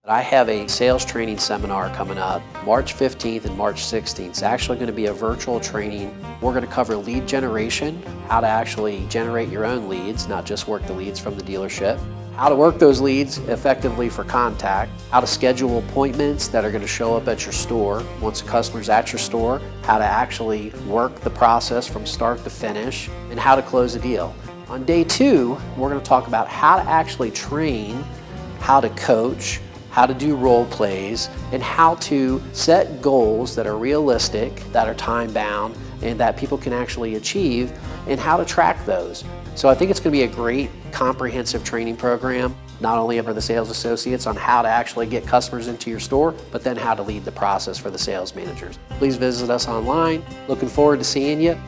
I have a sales training seminar coming up March 15th and March 16th. It's actually going to be a virtual training. We're going to cover lead generation, how to actually generate your own leads, not just work the leads from the dealership, how to work those leads effectively for contact, how to schedule appointments that are going to show up at your store once the customer's at your store, how to actually work the process from start to finish, and how to close a deal. On day 2, we're going to talk about how to actually train, how to coach, how to do role plays, and how to set goals that are realistic, that are time bound, and that people can actually achieve, and how to track those. So I think it's going to be a great comprehensive training program, not only for the sales associates on how to actually get customers into your store, but then how to lead the process for the sales managers. Please visit us online. Looking forward to seeing you.